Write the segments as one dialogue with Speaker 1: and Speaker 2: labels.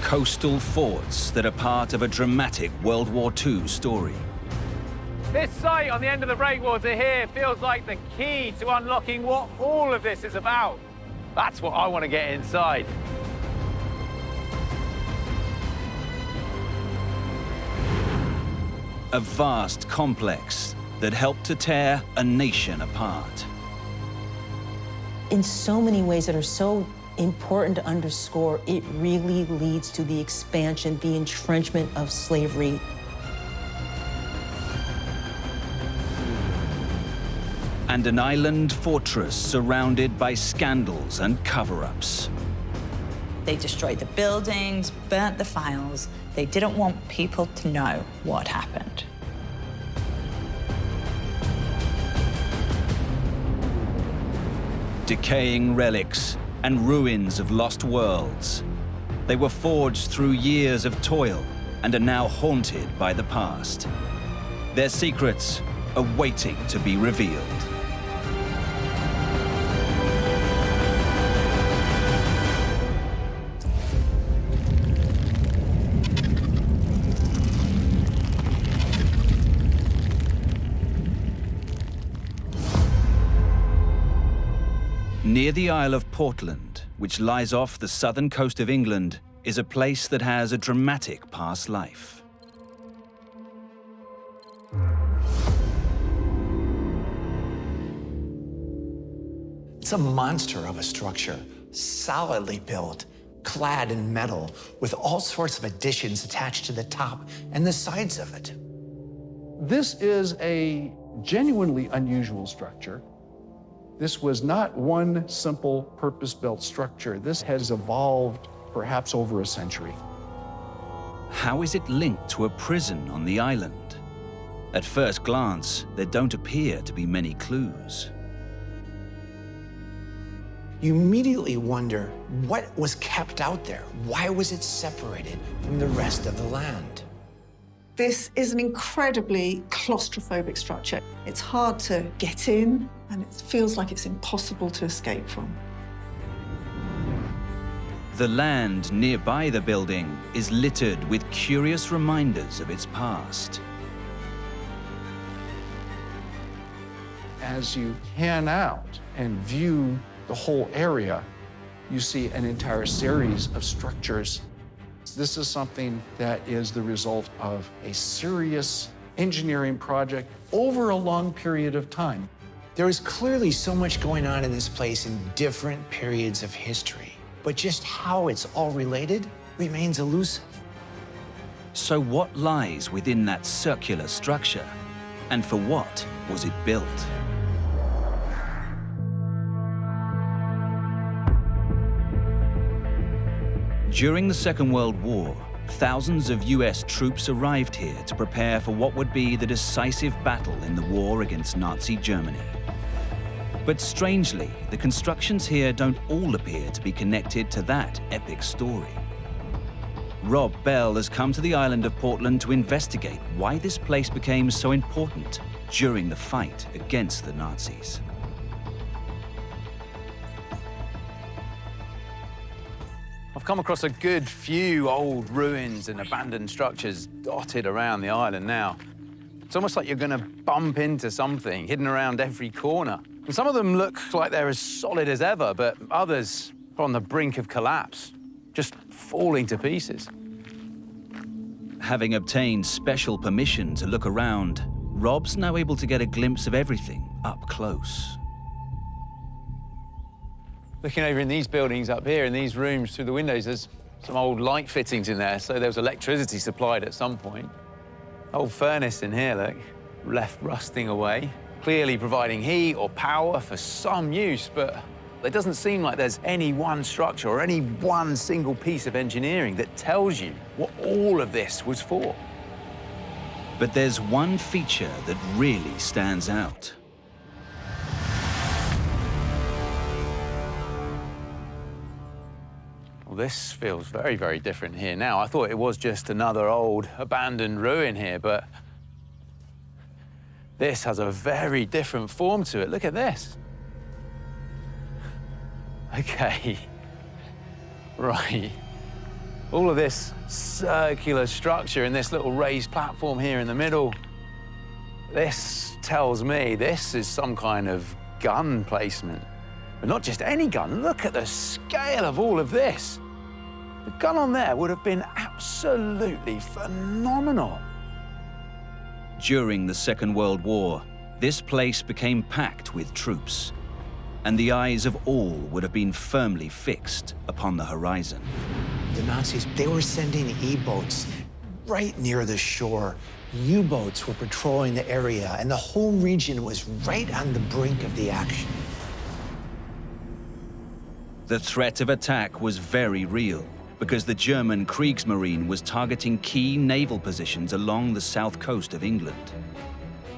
Speaker 1: coastal forts that are part of a dramatic World War II story.
Speaker 2: This site on the end of the breakwater here feels like the key to unlocking what all of this is about. That's what I want to get inside.
Speaker 1: A vast complex that helped to tear a nation apart.
Speaker 3: In so many ways that are so important to underscore, it really leads to the expansion, the entrenchment of slavery.
Speaker 1: And an island fortress surrounded by scandals and cover-ups.
Speaker 4: They destroyed the buildings, burnt the files. They didn't want people to know what happened.
Speaker 1: Decaying relics and ruins of lost worlds. They were forged through years of toil and are now haunted by the past. Their secrets are waiting to be revealed. Near the Isle of Portland, which lies off the southern coast of England, is a place that has a dramatic past life.
Speaker 5: It's a monster of a structure, solidly built, clad in metal, with all sorts of additions attached to the top and the sides of it.
Speaker 6: This is a genuinely unusual structure. This was not one simple purpose-built structure. This has evolved perhaps over a century.
Speaker 1: How is it linked to a prison on the island? At first glance, there don't appear to be many clues.
Speaker 5: You immediately wonder what was kept out there. Why was it separated from the rest of the land?
Speaker 7: This is an incredibly claustrophobic structure. It's hard to get in, and it feels like it's impossible to escape from.
Speaker 1: The land nearby the building is littered with curious reminders of its past.
Speaker 6: As you pan out and view the whole area, you see an entire series of structures. This is something that is the result of a serious engineering project over a long period of time.
Speaker 5: There is clearly so much going on in this place in different periods of history, but just how it's all related remains elusive.
Speaker 1: So what lies within that circular structure? And for what was it built? During the Second World War, thousands of US troops arrived here to prepare for what would be the decisive battle in the war against Nazi Germany. But strangely, the constructions here don't all appear to be connected to that epic story. Rob Bell has come to the island of Portland to investigate why this place became so important during the fight against the Nazis.
Speaker 2: I've come across a good few old ruins and abandoned structures dotted around the island now. It's almost like you're going to bump into something hidden around every corner. And some of them look like they're as solid as ever, but others are on the brink of collapse, just falling to pieces.
Speaker 1: Having obtained special permission to look around, Rob's now able to get a glimpse of everything up close.
Speaker 2: Looking over in these buildings up here, in these rooms through the windows, there's some old light fittings in there, so there was electricity supplied at some point. Old furnace in here, look, left rusting away, clearly providing heat or power for some use, but it doesn't seem like there's any one structure or any one single piece of engineering that tells you what all of this was for.
Speaker 1: But there's one feature that really stands out.
Speaker 2: Well, this feels very, very different here now. I thought it was just another old abandoned ruin here, but this has a very different form to it. Look at this. Okay, right. All of this circular structure and this little raised platform here in the middle, this tells me this is some kind of gun placement. But not just any gun. Look at the scale of all of this. The gun on there would have been absolutely phenomenal.
Speaker 1: During the Second World War, this place became packed with troops, and the eyes of all would have been firmly fixed upon the horizon.
Speaker 5: The Nazis, they were sending E-boats right near the shore. U-boats were patrolling the area, and the whole region was right on the brink of the action.
Speaker 1: The threat of attack was very real, because the German Kriegsmarine was targeting key naval positions along the south coast of England.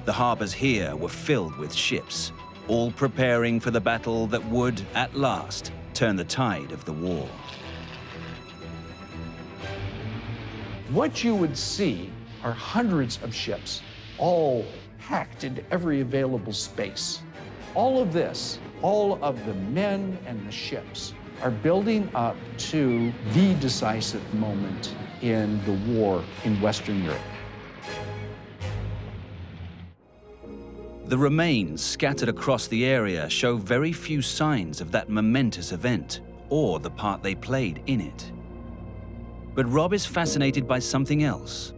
Speaker 1: The harbors here were filled with ships, all preparing for the battle that would, at last, turn the tide of the war.
Speaker 6: What you would see are hundreds of ships, all packed into every available space. All of this, all of the men and the ships, are building up to the decisive moment in the war in Western Europe.
Speaker 1: The remains scattered across the area show very few signs of that momentous event or the part they played in it. But Rob is fascinated by something else.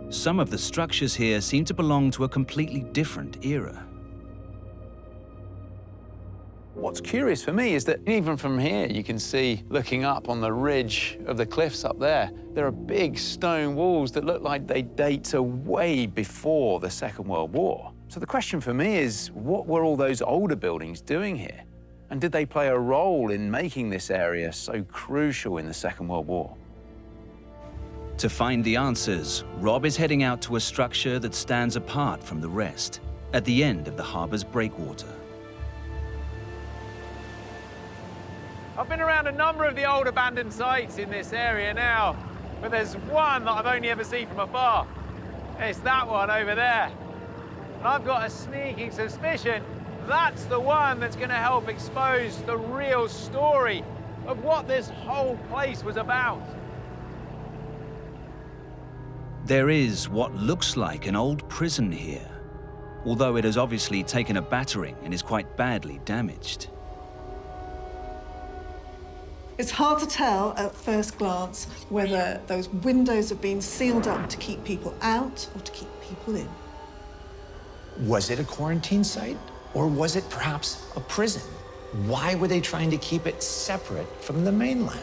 Speaker 1: Some of the structures here seem to belong to a completely different era.
Speaker 2: What's curious for me is that even from here, you can see, looking up on the ridge of the cliffs up there, there are big stone walls that look like they date to way before the Second World War. So the question for me is, what were all those older buildings doing here? And did they play a role in making this area so crucial in the Second World War?
Speaker 1: To find the answers, Rob is heading out to a structure that stands apart from the rest, at the end of the harbor's breakwater.
Speaker 2: I've been around a number of the old abandoned sites in this area now, but there's one that I've only ever seen from afar. It's that one over there. And I've got a sneaking suspicion that's the one that's going to help expose the real story of what this whole place was about.
Speaker 1: There is what looks like an old prison here, although it has obviously taken a battering and is quite badly damaged.
Speaker 7: It's hard to tell at first glance whether those windows have been sealed up to keep people out or to keep people in.
Speaker 5: Was it a quarantine site, or was it perhaps a prison? Why were they trying to keep it separate from the mainland?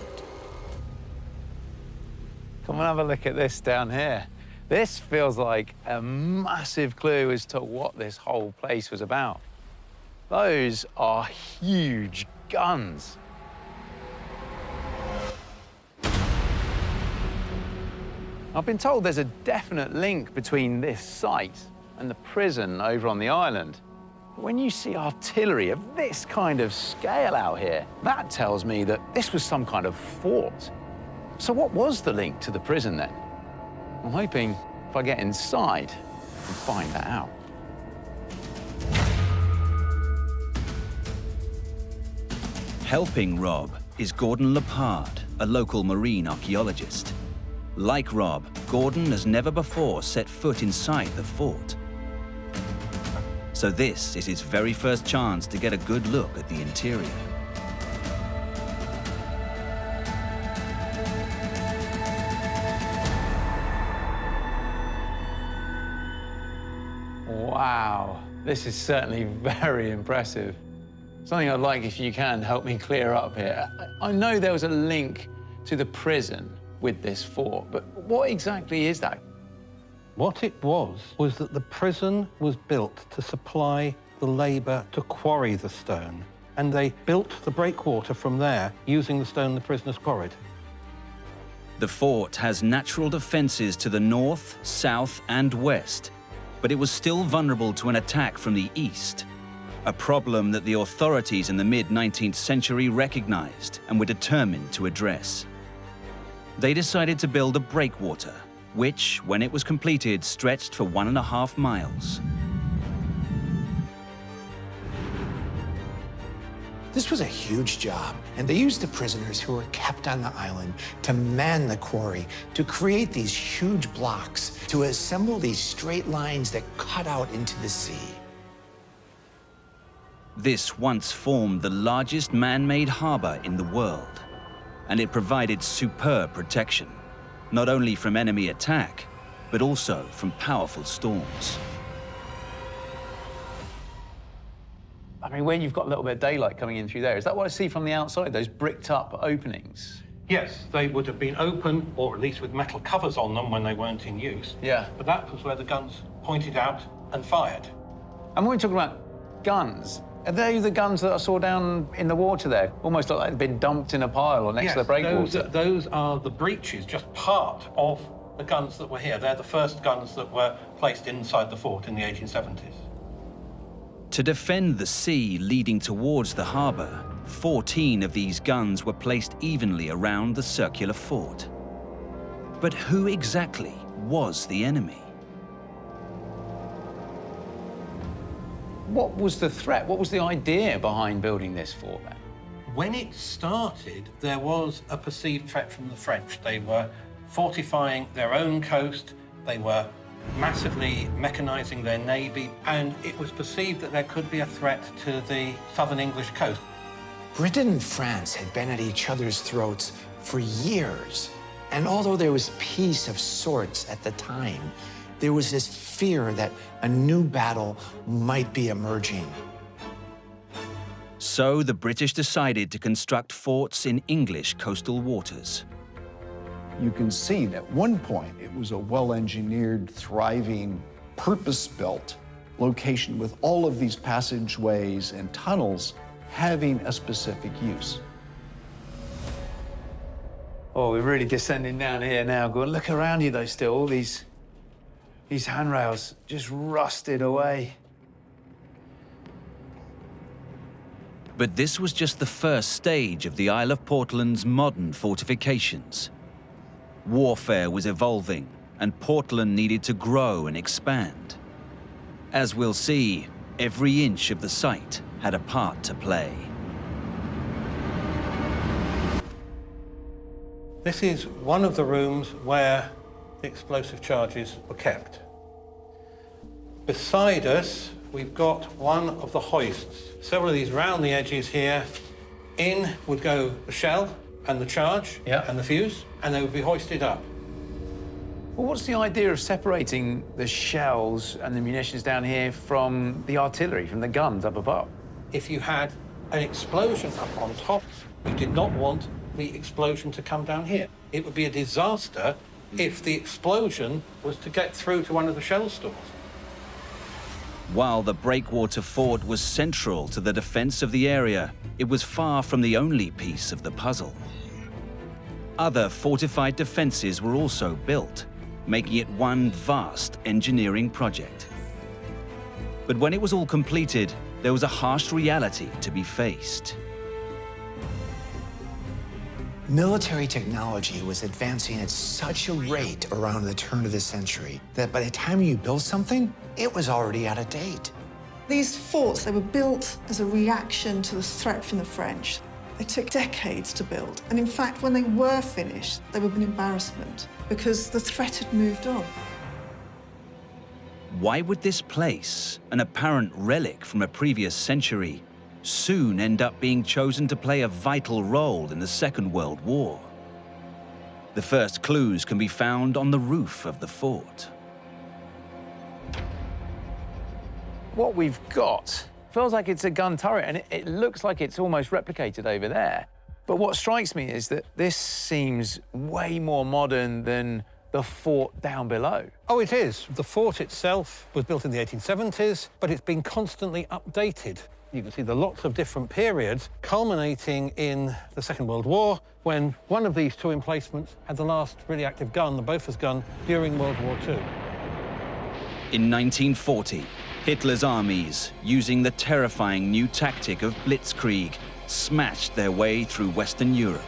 Speaker 2: Come and have a look at this down here. This feels like a massive clue as to what this whole place was about. Those are huge guns. I've been told there's a definite link between this site and the prison over on the island. But when you see artillery of this kind of scale out here, that tells me that this was some kind of fort. So what was the link to the prison then? I'm hoping if I get inside, I can find that out.
Speaker 1: Helping Rob is Gordon Lepard, a local marine archaeologist. Like Rob, Gordon has never before set foot inside the fort. So this is his very first chance to get a good look at the interior.
Speaker 2: Wow, this is certainly very impressive. Something I'd like if you can help me clear up here. I know there was a link to the prison with this fort, but what exactly is that?
Speaker 8: What it was that the prison was built to supply the labour to quarry the stone, and they built the breakwater from there using the stone the prisoners quarried.
Speaker 1: The fort has natural defences to the north, south, and west, but it was still vulnerable to an attack from the east, a problem that the authorities in the mid-19th century recognised and were determined to address. They decided to build a breakwater, which, when it was completed, stretched for 1.5 miles.
Speaker 5: This was a huge job, and they used the prisoners who were kept on the island to man the quarry, to create these huge blocks, to assemble these straight lines that cut out into the sea.
Speaker 1: This once formed the largest man-made harbor in the world, and it provided superb protection, not only from enemy attack, but also from powerful storms.
Speaker 2: I mean, when you've got a little bit of daylight coming in through there, is that what I see from the outside, those bricked up openings?
Speaker 8: Yes, they would have been open, or at least with metal covers on them when they weren't in use.
Speaker 2: Yeah.
Speaker 8: But that was where the guns pointed out and fired.
Speaker 2: And when we're talking about guns, are they the guns that I saw down in the water there? Almost like they'd been dumped in a pile or next to the breakwater.
Speaker 8: Those are the breaches, just part of the guns that were here. They're the first guns that were placed inside the fort in the 1870s.
Speaker 1: To defend the sea leading towards the harbor, 14 of these guns were placed evenly around the circular fort. But who exactly was the enemy?
Speaker 2: What was the threat? What was the idea behind building this fort then?
Speaker 8: When it started, there was a perceived threat from the French. They were fortifying their own coast. They were massively mechanizing their navy, and it was perceived that there could be a threat to the southern English coast.
Speaker 5: Britain and France had been at each other's throats for years. And although there was peace of sorts at the time, there was this fear that a new battle might be emerging.
Speaker 1: So the British decided to construct forts in English coastal waters.
Speaker 6: You can see that at one point it was a well-engineered, thriving, purpose-built location with all of these passageways and tunnels having a specific use.
Speaker 2: Oh, we're really descending down here now. Go and look around you though still, all these handrails just rusted away.
Speaker 1: But this was just the first stage of the Isle of Portland's modern fortifications. Warfare was evolving, and Portland needed to grow and expand. As we'll see, every inch of the site had a part to play.
Speaker 8: This is one of the rooms where the explosive charges were kept. Beside us, we've got one of the hoists. Several of these round the edges here. In would go the shell and the charge and the fuse, and they would be hoisted up.
Speaker 2: Well, what's the idea of separating the shells and the munitions down here from the artillery, from the guns up above?
Speaker 8: If you had an explosion up on top, you did not want the explosion to come down here. It would be a disaster if the explosion was to get through to one of the shell stores.
Speaker 1: While the breakwater fort was central to the defense of the area, it was far from the only piece of the puzzle. Other fortified defenses were also built, making it one vast engineering project. But when it was all completed, there was a harsh reality to be faced.
Speaker 5: Military technology was advancing at such a rate around the turn of the century that by the time you built something, it was already out of date.
Speaker 7: These forts, they were built as a reaction to the threat from the French. They took decades to build, and in fact, when they were finished, they were an embarrassment because the threat had moved on.
Speaker 1: Why would this place, an apparent relic from a previous century, soon end up being chosen to play a vital role in the Second World War? The first clues can be found on the roof of the fort.
Speaker 2: What we've got feels like it's a gun turret, and it looks like it's almost replicated over there. But what strikes me is that this seems way more modern than the fort down below.
Speaker 8: Oh, it is. The fort itself was built in the 1870s, but it's been constantly updated. You can see there are lots of different periods, culminating in the Second World War, when one of these two emplacements had the last really active gun, the Bofors gun, during World War II.
Speaker 1: In 1940, Hitler's armies, using the terrifying new tactic of blitzkrieg, smashed their way through Western Europe.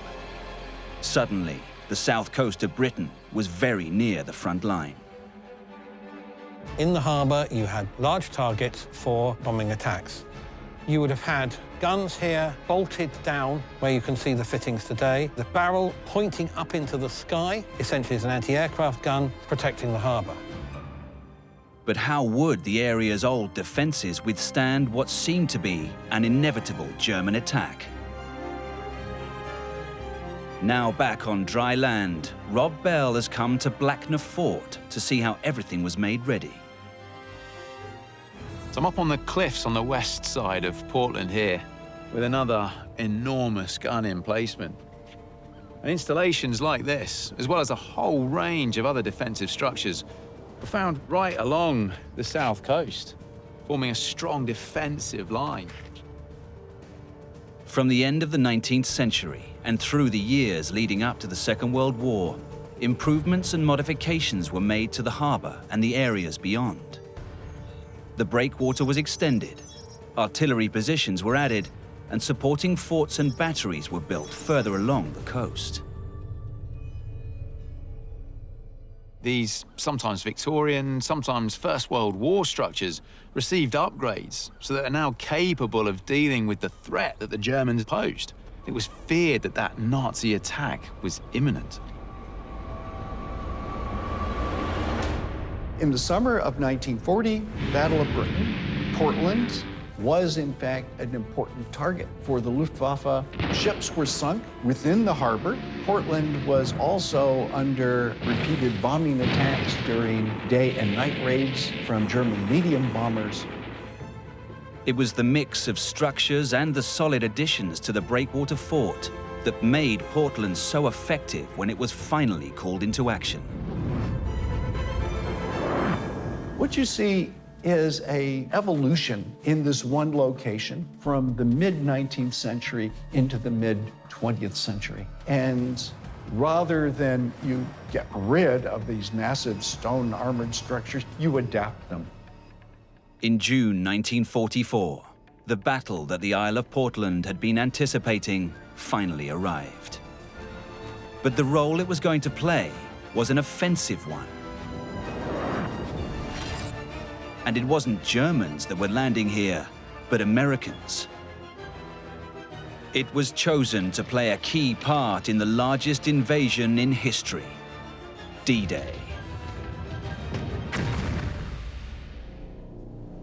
Speaker 1: Suddenly, the south coast of Britain was very near the front line.
Speaker 8: In the harbour, you had large targets for bombing attacks. You would have had guns here bolted down where you can see the fittings today. The barrel pointing up into the sky, essentially as an anti-aircraft gun protecting the harbour.
Speaker 1: But how would the area's old defences withstand what seemed to be an inevitable German attack? Now back on dry land, Rob Bell has come to Blackner Fort to see how everything was made ready.
Speaker 2: So I'm up on the cliffs on the west side of Portland here with another enormous gun emplacement. And installations like this, as well as a whole range of other defensive structures, were found right along the south coast, forming a strong defensive line.
Speaker 1: From the end of the 19th century and through the years leading up to the Second World War, improvements and modifications were made to the harbour and the areas beyond. The breakwater was extended, artillery positions were added, and supporting forts and batteries were built further along the coast.
Speaker 2: These sometimes Victorian, sometimes First World War structures received upgrades so that are now capable of dealing with the threat that the Germans posed. It was feared that that Nazi attack was imminent.
Speaker 6: In the summer of 1940, Battle of Britain, Portland was in fact an important target for the Luftwaffe. Ships were sunk within the harbor. Portland was also under repeated bombing attacks during day and night raids from German medium bombers.
Speaker 1: It was the mix of structures and the solid additions to the breakwater fort that made Portland so effective when it was finally called into action.
Speaker 6: What you see is an evolution in this one location from the mid-19th century into the mid-20th century. And rather than you get rid of these massive stone armored structures, you adapt them.
Speaker 1: In June 1944, the battle that the Isle of Portland had been anticipating finally arrived. But the role it was going to play was an offensive one. And it wasn't Germans that were landing here, but Americans. It was chosen to play a key part in the largest invasion in history, D-Day.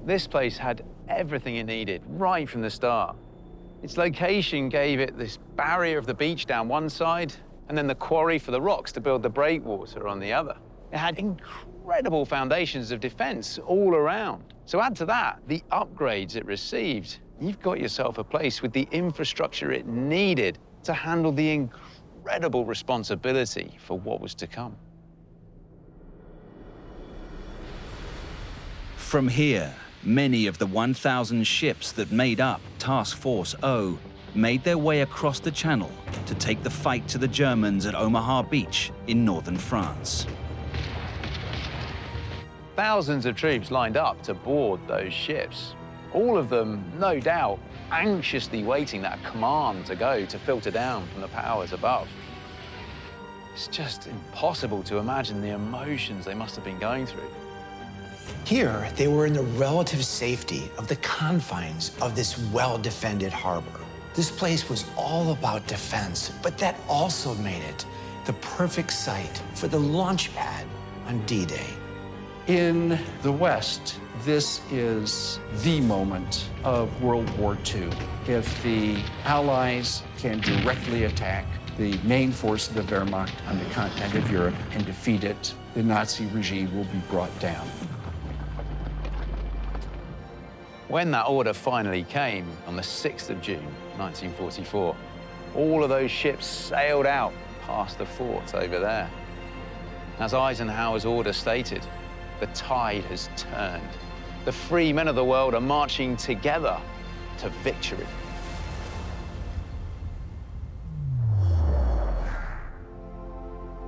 Speaker 2: This place had everything it needed right from the start. Its location gave it this barrier of the beach down one side, and then the quarry for the rocks to build the breakwater on the other. It had incredible foundations of defense all around. So add to that the upgrades it received. You've got yourself a place with the infrastructure it needed to handle the incredible responsibility for what was to come.
Speaker 1: From here, many of the 1,000 ships that made up Task Force O made their way across the channel to take the fight to the Germans at Omaha Beach in northern France.
Speaker 2: Thousands of troops lined up to board those ships. All of them, no doubt, anxiously waiting that command to go to filter down from the powers above. It's just impossible to imagine the emotions they must have been going through.
Speaker 5: Here, they were in the relative safety of the confines of this well-defended harbor. This place was all about defense, but that also made it the perfect site for the Launchpad on D-Day.
Speaker 6: In the West, this is the moment of World War II. If the Allies can directly attack the main force of the Wehrmacht on the continent of Europe and defeat it, the Nazi regime will be brought down.
Speaker 2: When that order finally came on the 6th of June, 1944, all of those ships sailed out past the fort over there. As Eisenhower's order stated, the tide has turned. The free men of the world are marching together to victory.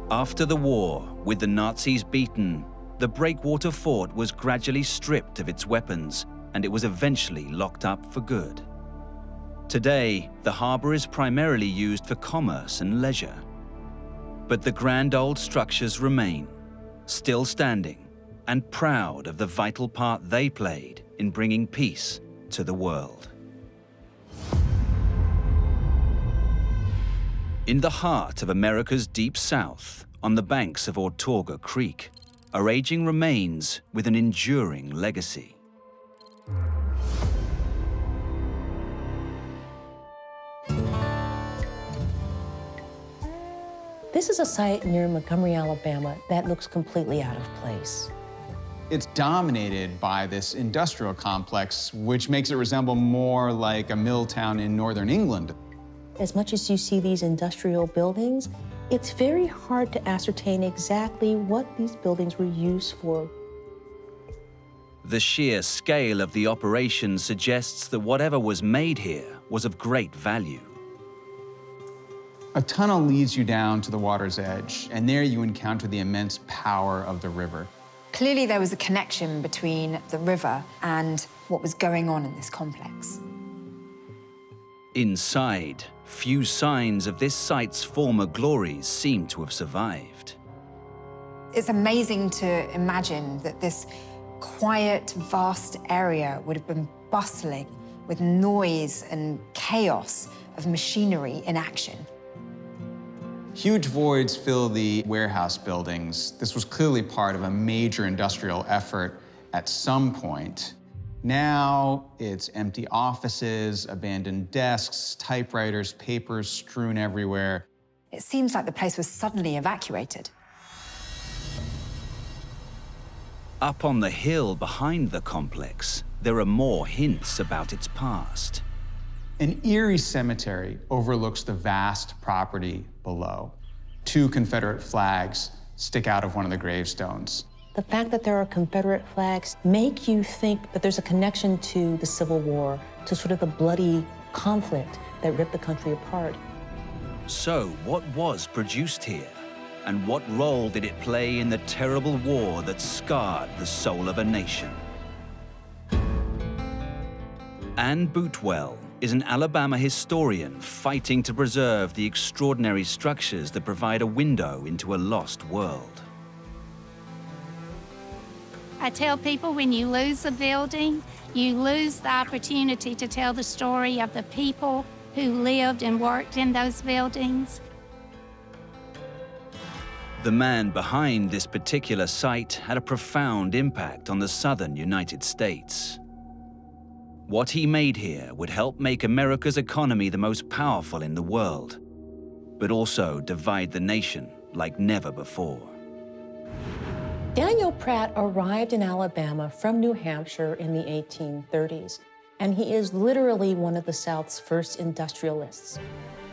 Speaker 1: After the war, with the Nazis beaten, the breakwater fort was gradually stripped of its weapons, and it was eventually locked up for good. Today, the harbor is primarily used for commerce and leisure. But the grand old structures remain, still standing, and proud of the vital part they played in bringing peace to the world. In the heart of America's deep south, on the banks of Autauga Creek, are aging remains with an enduring legacy.
Speaker 3: This is a site near Montgomery, Alabama that looks completely out of place.
Speaker 9: It's dominated by this industrial complex, which makes it resemble more like a mill town in northern England.
Speaker 3: As much as you see these industrial buildings, it's very hard to ascertain exactly what these buildings were used for.
Speaker 1: The sheer scale of the operation suggests that whatever was made here was of great value.
Speaker 9: A tunnel leads you down to the water's edge, and there you encounter the immense power of the river.
Speaker 10: Clearly there was a connection between the river and what was going on in this complex.
Speaker 1: Inside, few signs of this site's former glories seem to have survived.
Speaker 10: It's amazing to imagine that this quiet, vast area would have been bustling with noise and chaos of machinery in action.
Speaker 9: Huge voids fill the warehouse buildings. This was clearly part of a major industrial effort at some point. Now it's empty offices, abandoned desks, typewriters, papers strewn everywhere.
Speaker 10: It seems like the place was suddenly evacuated.
Speaker 1: Up on the hill behind the complex, there are more hints about its past.
Speaker 9: An eerie cemetery overlooks the vast property below. 2 Confederate flags stick out of one of the gravestones.
Speaker 3: The fact that there are Confederate flags make you think that there's a connection to the Civil War, to sort of the bloody conflict that ripped the country apart.
Speaker 1: So, what was produced here? And what role did it play in the terrible war that scarred the soul of a nation? Ann Bootwell is an Alabama historian fighting to preserve the extraordinary structures that provide a window into a lost world.
Speaker 11: I tell people when you lose a building, you lose the opportunity to tell the story of the people who lived and worked in those buildings.
Speaker 1: The man behind this particular site had a profound impact on the southern United States. What he made here would help make America's economy the most powerful in the world, but also divide the nation like never before.
Speaker 3: Daniel Pratt arrived in Alabama from New Hampshire in the 1830s, and he is literally one of the South's first industrialists.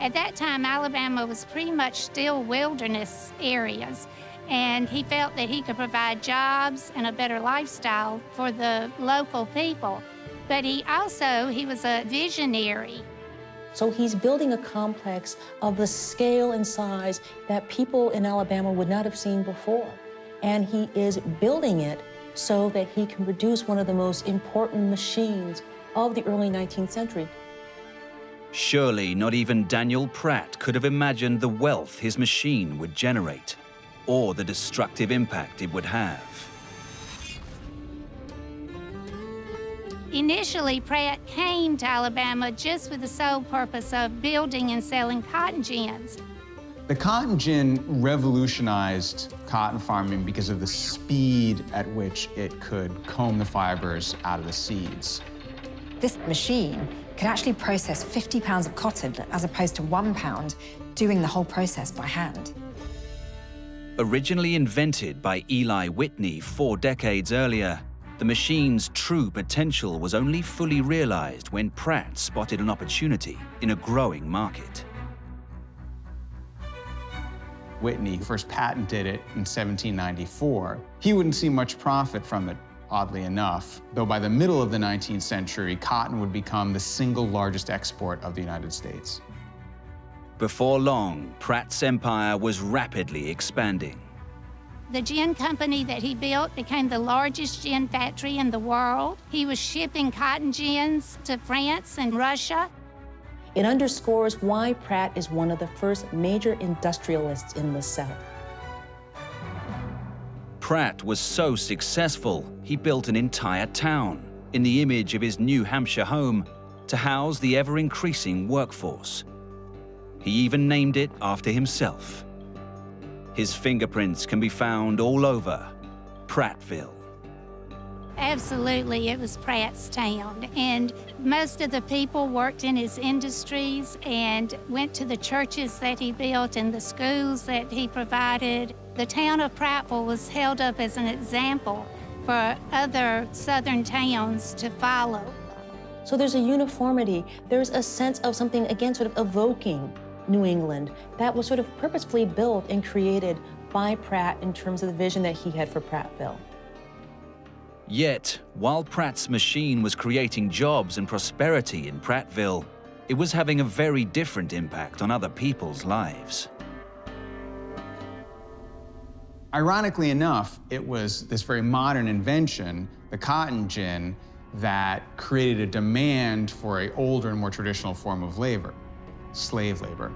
Speaker 11: At that time, Alabama was pretty much still wilderness areas, and he felt that he could provide jobs and a better lifestyle for the local people. But he was a visionary.
Speaker 3: So he's building a complex of the scale and size that people in Alabama would not have seen before. And he is building it so that he can produce one of the most important machines of the early 19th century.
Speaker 1: Surely not even Daniel Pratt could have imagined the wealth his machine would generate, or the destructive impact it would have.
Speaker 11: Initially, Pratt came to Alabama just with the sole purpose of building and selling cotton gins.
Speaker 9: The cotton gin revolutionized cotton farming because of the speed at which it could comb the fibers out of the seeds.
Speaker 10: This machine can actually process 50 pounds of cotton as opposed to 1 pound, doing the whole process by hand.
Speaker 1: Originally invented by Eli Whitney 4 decades earlier, the machine's true potential was only fully realized when Pratt spotted an opportunity in a growing market.
Speaker 9: Whitney first patented it in 1794. He wouldn't see much profit from it, oddly enough, though by the middle of the 19th century, cotton would become the single largest export of the United States.
Speaker 1: Before long, Pratt's empire was rapidly expanding.
Speaker 11: The gin company that he built became the largest gin factory in the world. He was shipping cotton gins to France and Russia.
Speaker 3: It underscores why Pratt is one of the first major industrialists in the South.
Speaker 1: Pratt was so successful, he built an entire town in the image of his New Hampshire home to house the ever-increasing workforce. He even named it after himself. His fingerprints can be found all over Prattville.
Speaker 11: Absolutely, it was Pratt's town, and most of the people worked in his industries and went to the churches that he built and the schools that he provided. The town of Prattville was held up as an example for other southern towns to follow.
Speaker 3: So there's a uniformity, there's a sense of something, again, sort of evoking New England that was sort of purposefully built and created by Pratt in terms of the vision that he had for Prattville.
Speaker 1: Yet, while Pratt's machine was creating jobs and prosperity in Prattville, it was having a very different impact on other people's lives.
Speaker 9: Ironically enough, it was this very modern invention, the cotton gin, that created a demand for an older and more traditional form of labor, slave labor.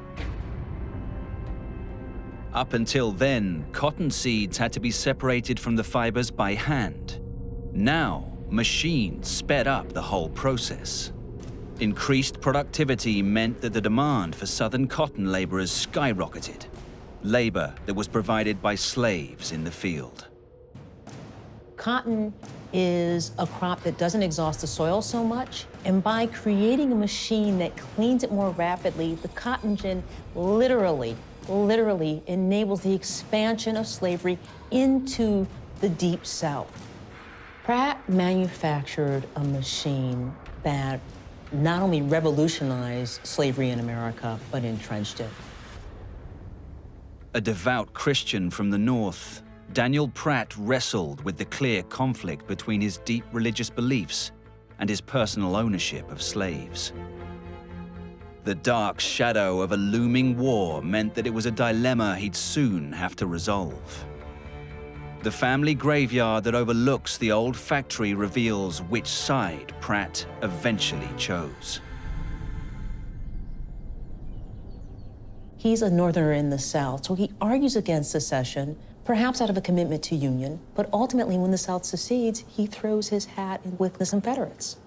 Speaker 1: Up until then, cotton seeds had to be separated from the fibers by hand. Now, machines sped up the whole process. Increased productivity meant that the demand for southern cotton laborers skyrocketed, labor that was provided by slaves in the field.
Speaker 3: Cotton is a crop that doesn't exhaust the soil so much, and by creating a machine that cleans it more rapidly, the cotton gin literally enables the expansion of slavery into the Deep South. Pratt manufactured a machine that not only revolutionized slavery in America, but entrenched it.
Speaker 1: A devout Christian from the North, Daniel Pratt wrestled with the clear conflict between his deep religious beliefs and his personal ownership of slaves. The dark shadow of a looming war meant that it was a dilemma he'd soon have to resolve. The family graveyard that overlooks the old factory reveals which side Pratt eventually chose.
Speaker 3: He's a Northerner in the South, so he argues against secession, perhaps out of a commitment to union, but ultimately when the South secedes, he throws his hat in with the Confederates.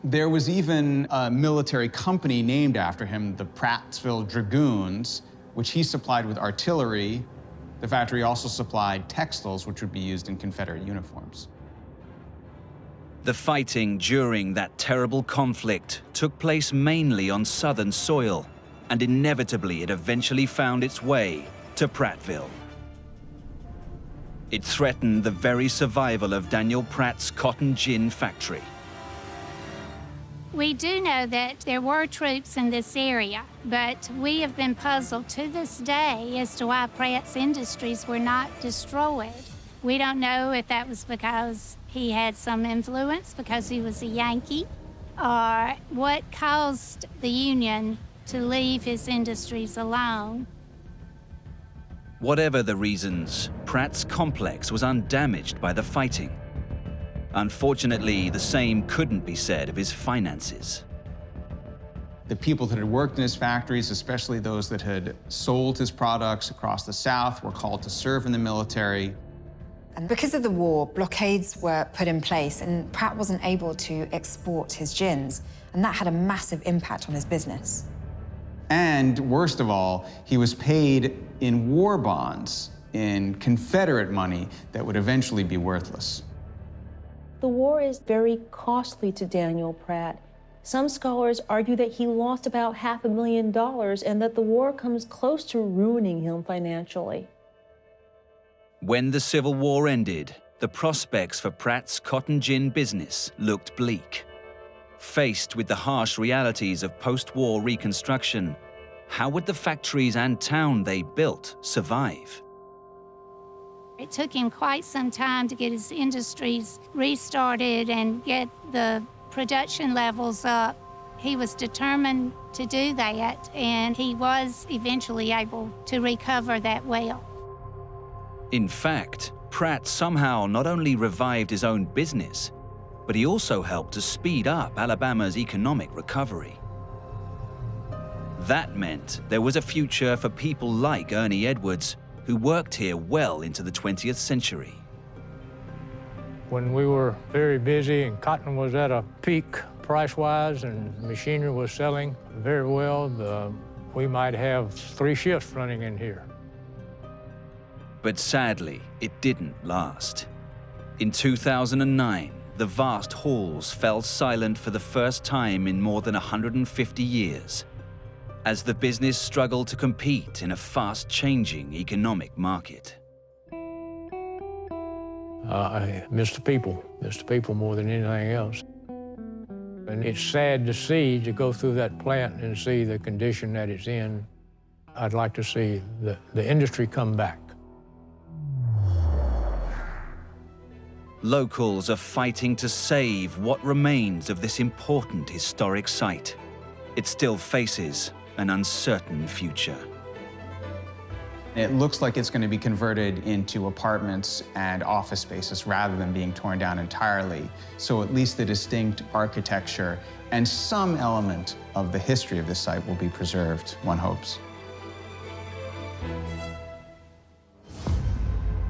Speaker 9: There was even a military company named after him, the Prattsville Dragoons, which he supplied with artillery. The factory also supplied textiles, which would be used in Confederate uniforms.
Speaker 1: The fighting during that terrible conflict took place mainly on southern soil, and inevitably it eventually found its way to Prattville. It threatened the very survival of Daniel Pratt's cotton gin factory.
Speaker 11: We do know that there were troops in this area, but we have been puzzled to this day as to why Pratt's industries were not destroyed. We don't know if that was because he had some influence, because he was a Yankee, or what caused the Union to leave his industries alone.
Speaker 1: Whatever the reasons, Pratt's complex was undamaged by the fighting. Unfortunately, the same couldn't be said of his finances.
Speaker 9: The people that had worked in his factories, especially those that had sold his products across the South, were called to serve in the military.
Speaker 10: And because of the war, blockades were put in place, and Pratt wasn't able to export his gins, and that had a massive impact on his business.
Speaker 9: And worst of all, he was paid in war bonds, in Confederate money that would eventually be worthless.
Speaker 3: The war is very costly to Daniel Pratt. Some scholars argue that he lost about $500,000 and that the war comes close to ruining him financially.
Speaker 1: When the Civil War ended, the prospects for Pratt's cotton gin business looked bleak. Faced with the harsh realities of post-war reconstruction, how would the factories and town they built survive?
Speaker 11: It took him quite some time to get his industries restarted and get the production levels up. He was determined to do that, and he was eventually able to recover that well.
Speaker 1: In fact, Pratt somehow not only revived his own business, but he also helped to speed up Alabama's economic recovery. That meant there was a future for people like Ernie Edwards, who worked here well into the 20th century.
Speaker 12: When we were very busy and cotton was at a peak price-wise and machinery was selling very well, the we might have 3 shifts running in here.
Speaker 1: But sadly, it didn't last. In 2009, the vast halls fell silent for the first time in more than 150 years, as the business struggled to compete in a fast-changing economic market.
Speaker 12: I miss the people more than anything else. And it's sad to go through that plant and see the condition that it's in. I'd like to see the industry come back.
Speaker 1: Locals are fighting to save what remains of this important historic site. It still faces an uncertain future.
Speaker 9: It looks like it's going to be converted into apartments and office spaces rather than being torn down entirely. So at least the distinct architecture and some element of the history of this site will be preserved, one hopes.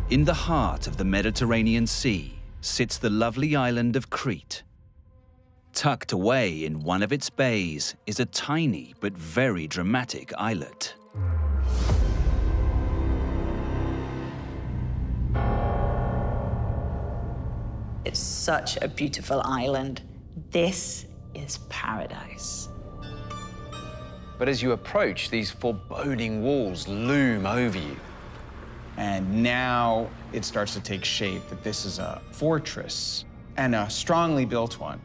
Speaker 1: In the heart of the Mediterranean Sea sits the lovely island of Crete. Tucked away in one of its bays is a tiny but very dramatic islet.
Speaker 4: It's such a beautiful island. This is paradise.
Speaker 2: But as you approach, these foreboding walls loom over you.
Speaker 9: And now it starts to take shape that this is a fortress, and a strongly built one.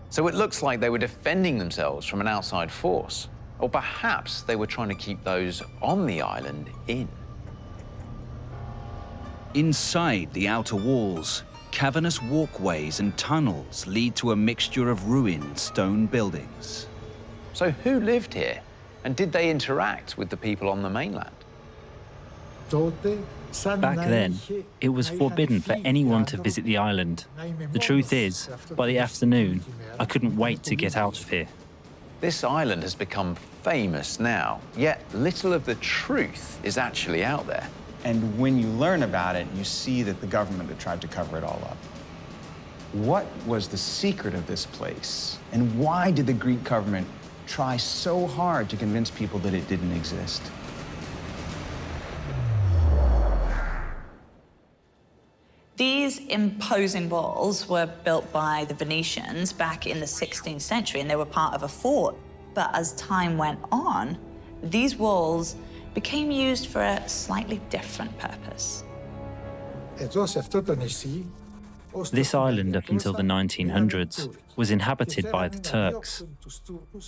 Speaker 2: So it looks like they were defending themselves from an outside force. Or perhaps they were trying to keep those on the island in.
Speaker 1: Inside the outer walls, cavernous walkways and tunnels lead to a mixture of ruined stone buildings.
Speaker 2: So who lived here? And did they interact with the people on the mainland?
Speaker 13: Back then, it was forbidden for anyone to visit the island. The truth is, by the afternoon, I couldn't wait to get out of here.
Speaker 2: This island has become famous now, yet little of the truth is actually out there.
Speaker 9: And when you learn about it, you see that the government had tried to cover it all up. What was the secret of this place? And why did the Greek government try so hard to convince people that it didn't exist?
Speaker 4: These imposing walls were built by the Venetians back in the 16th century, and they were part of a fort. But as time went on, these walls became used for a slightly different purpose.
Speaker 13: This island, up until the 1900s, was inhabited by the Turks.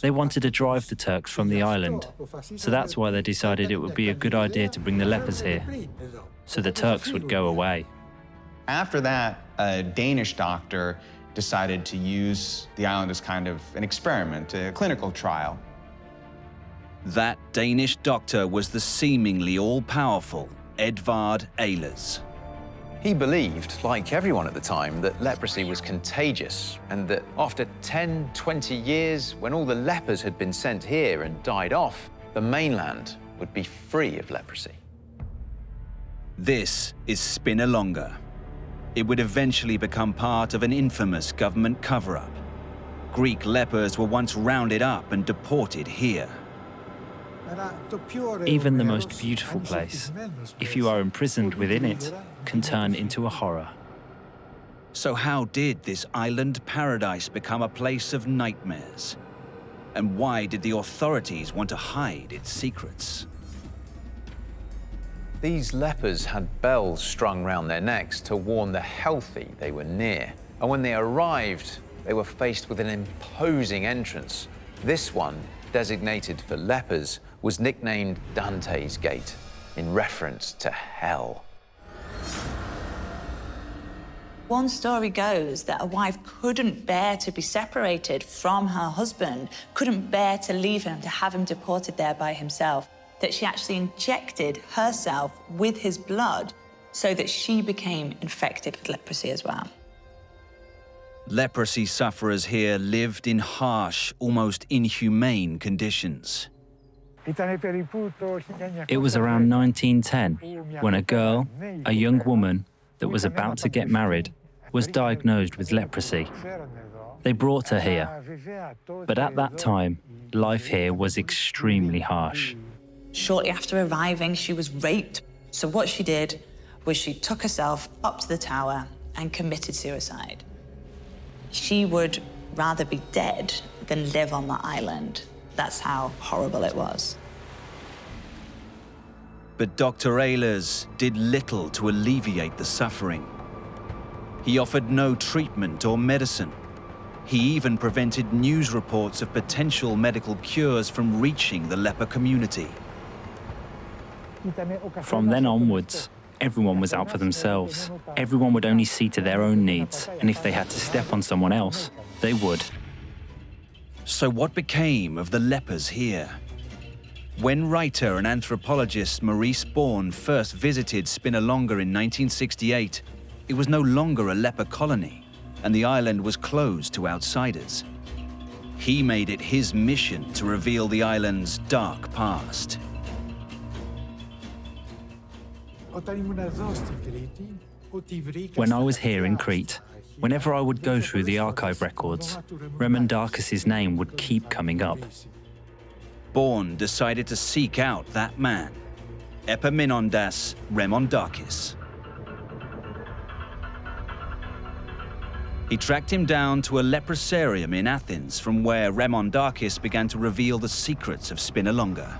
Speaker 13: They wanted to drive the Turks from the island, so that's why they decided it would be a good idea to bring the lepers here, so the Turks would go away.
Speaker 9: After that, a Danish doctor decided to use the island as kind of an experiment, a clinical trial.
Speaker 1: That Danish doctor was the seemingly all-powerful Edvard Ehlers.
Speaker 2: He believed, like everyone at the time, that leprosy was contagious and that after 10, 20 years, when all the lepers had been sent here and died off, the mainland would be free of leprosy.
Speaker 1: This is Spinalonga. It would eventually become part of an infamous government cover-up. Greek lepers were once rounded up and deported here.
Speaker 13: Even the most beautiful place, if you are imprisoned within it, can turn into a horror.
Speaker 1: So how did this island paradise become a place of nightmares? And why did the authorities want to hide its secrets?
Speaker 2: These lepers had bells strung round their necks to warn the healthy they were near. And when they arrived, they were faced with an imposing entrance. This one, designated for lepers, was nicknamed Dante's Gate, in reference to hell.
Speaker 4: One story goes that a wife couldn't bear to be separated from her husband, couldn't bear to leave him, to have him deported there by himself, that she actually injected herself with his blood so that she became infected with leprosy as well.
Speaker 1: Leprosy sufferers here lived in harsh, almost inhumane conditions.
Speaker 13: It was around 1910 when a girl, a young woman that was about to get married, was diagnosed with leprosy. They brought her here, but at that time, life here was extremely harsh.
Speaker 4: Shortly after arriving, she was raped. So what she did was she took herself up to the tower and committed suicide. She would rather be dead than live on the island. That's how horrible it was.
Speaker 1: But Dr. Ehlers did little to alleviate the suffering. He offered no treatment or medicine. He even prevented news reports of potential medical cures from reaching the leper community.
Speaker 13: From then onwards, everyone was out for themselves. Everyone would only see to their own needs, and if they had to step on someone else, they would.
Speaker 1: So what became of the lepers here? When writer and anthropologist Maurice Bourne first visited Spinalonga in 1968, it was no longer a leper colony, and the island was closed to outsiders. He made it his mission to reveal the island's dark past.
Speaker 13: When I was here in Crete, whenever I would go through the archive records, Remondakis' name would keep coming up.
Speaker 1: Bourne decided to seek out that man, Epaminondas Remondakis. He tracked him down to a leprosarium in Athens, from where Remondakis began to reveal the secrets of Spinalonga.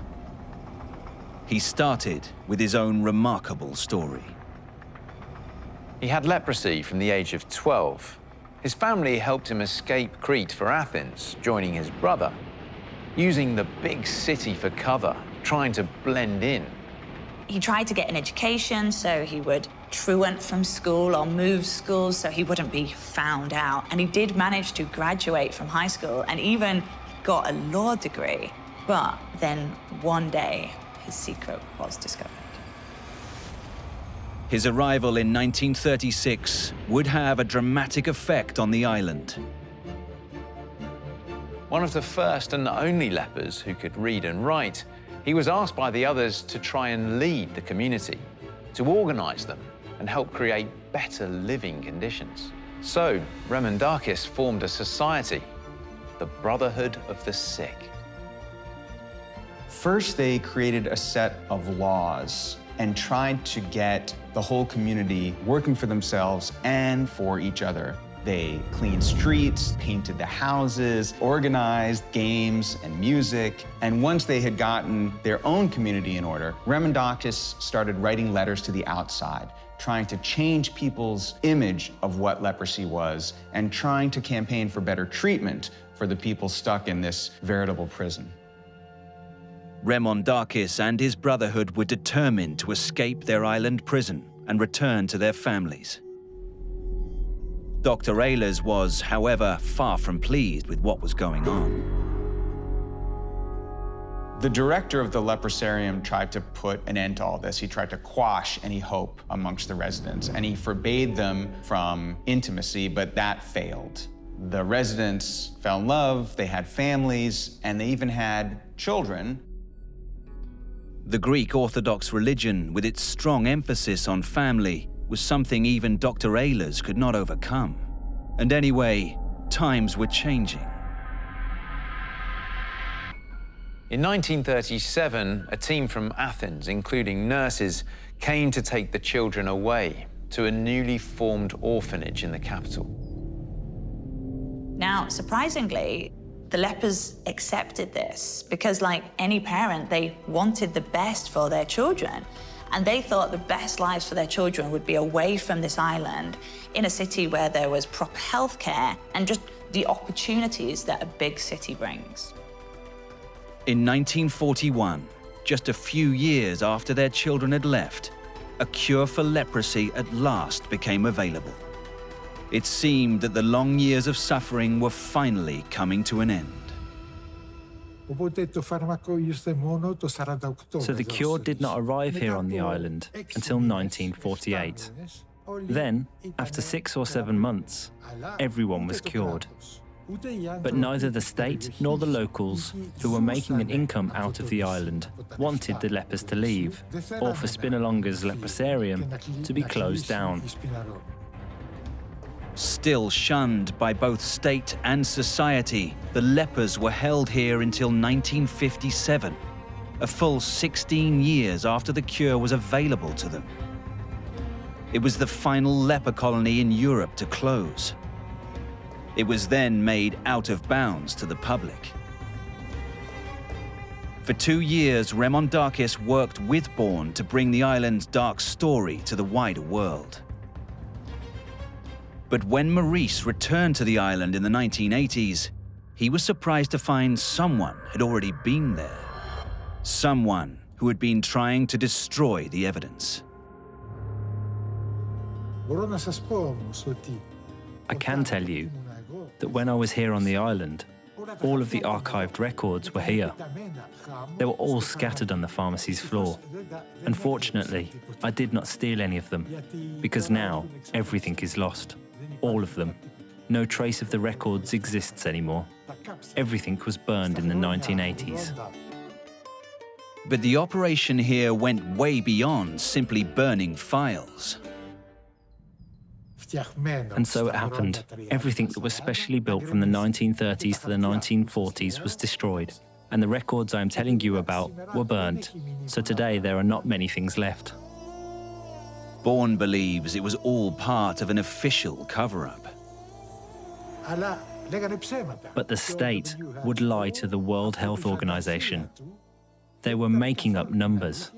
Speaker 1: He started with his own remarkable story.
Speaker 2: He had leprosy from the age of 12. His family helped him escape Crete for Athens, joining his brother, using the big city for cover, trying to blend in.
Speaker 4: He tried to get an education, so he would truant from school or move schools so he wouldn't be found out. And he did manage to graduate from high school and even got a law degree. But then one day, his secret was discovered.
Speaker 1: His arrival in 1936 would have a dramatic effect on the island.
Speaker 2: One of the first and only lepers who could read and write, he was asked by the others to try and lead the community, to organize them and help create better living conditions. So Remondakis formed a society, the Brotherhood of the Sick.
Speaker 9: First, they created a set of laws and tried to get the whole community working for themselves and for each other. They cleaned streets, painted the houses, organized games and music. And once they had gotten their own community in order, Remondakis started writing letters to the outside, trying to change people's image of what leprosy was and trying to campaign for better treatment for the people stuck in this veritable prison.
Speaker 1: Remondakis and his brotherhood were determined to escape their island prison and return to their families. Dr. Ehlers was, however, far from pleased with what was going on.
Speaker 9: The director of the leprosarium tried to put an end to all this. He tried to quash any hope amongst the residents, and he forbade them from intimacy, but that failed. The residents fell in love, they had families, and they even had children.
Speaker 1: The Greek Orthodox religion, with its strong emphasis on family, was something even Dr. Ehlers could not overcome. And anyway, times were changing.
Speaker 2: In 1937, a team from Athens, including nurses, came to take the children away to a newly formed orphanage in the capital.
Speaker 4: Now, surprisingly, the lepers accepted this because, like any parent, they wanted the best for their children. And they thought the best lives for their children would be away from this island in a city where there was proper health care and just the opportunities that a big city brings.
Speaker 1: In 1941, just a few years after their children had left, a cure for leprosy at last became available. It seemed that the long years of suffering were finally coming to an end.
Speaker 13: So the cure did not arrive here on the island until 1948. Then, after 6 or 7 months, everyone was cured. But neither the state nor the locals, who were making an income out of the island, wanted the lepers to leave, or for Spinalonga's leprosarium to be closed down.
Speaker 1: Still shunned by both state and society, the lepers were held here until 1957, a full 16 years after the cure was available to them. It was the final leper colony in Europe to close. It was then made out of bounds to the public. For 2 years, Remondakis worked with Bourne to bring the island's dark story to the wider world. But when Maurice returned to the island in the 1980s, he was surprised to find someone had already been there. Someone who had been trying to destroy the evidence.
Speaker 13: I can tell you that when I was here on the island, all of the archived records were here. They were all scattered on the pharmacy's floor. Unfortunately, I did not steal any of them, because now everything is lost. All of them. No trace of the records exists anymore. Everything was burned in the 1980s.
Speaker 1: But the operation here went way beyond simply burning files.
Speaker 13: And so it happened. Everything that was specially built from the 1930s to the 1940s was destroyed. And the records I'm telling you about were burned. So today there are not many things left.
Speaker 1: Bourne believes it was all part of an official cover-up.
Speaker 13: But the state would lie to the World Health Organization. They were making up numbers,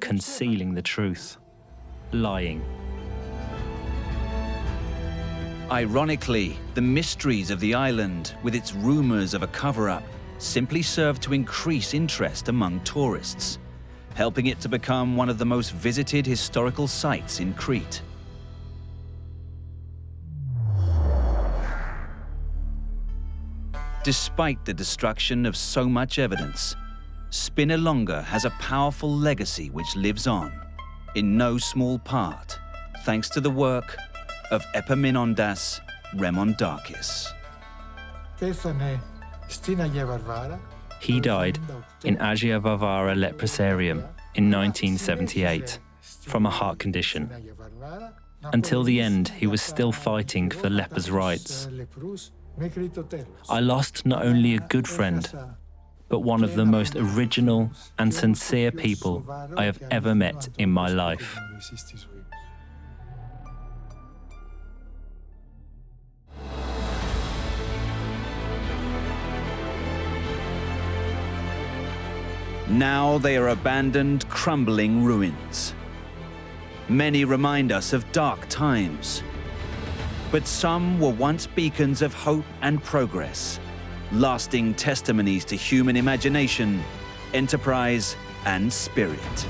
Speaker 13: concealing the truth, lying.
Speaker 1: Ironically, the mysteries of the island, with its rumors of a cover-up, simply served to increase interest among tourists, helping it to become one of the most visited historical sites in Crete. Despite the destruction of so much evidence, Spinalonga has a powerful legacy which lives on, in no small part, thanks to the work of Epaminondas Remondakis.
Speaker 13: He died in Agia Varvara Leprosarium in 1978 from a heart condition. Until the end, he was still fighting for lepers' rights. I lost not only a good friend, but one of the most original and sincere people I have ever met in my life.
Speaker 1: Now they are abandoned, crumbling ruins. Many remind us of dark times, but some were once beacons of hope and progress, lasting testimonies to human imagination, enterprise, and spirit.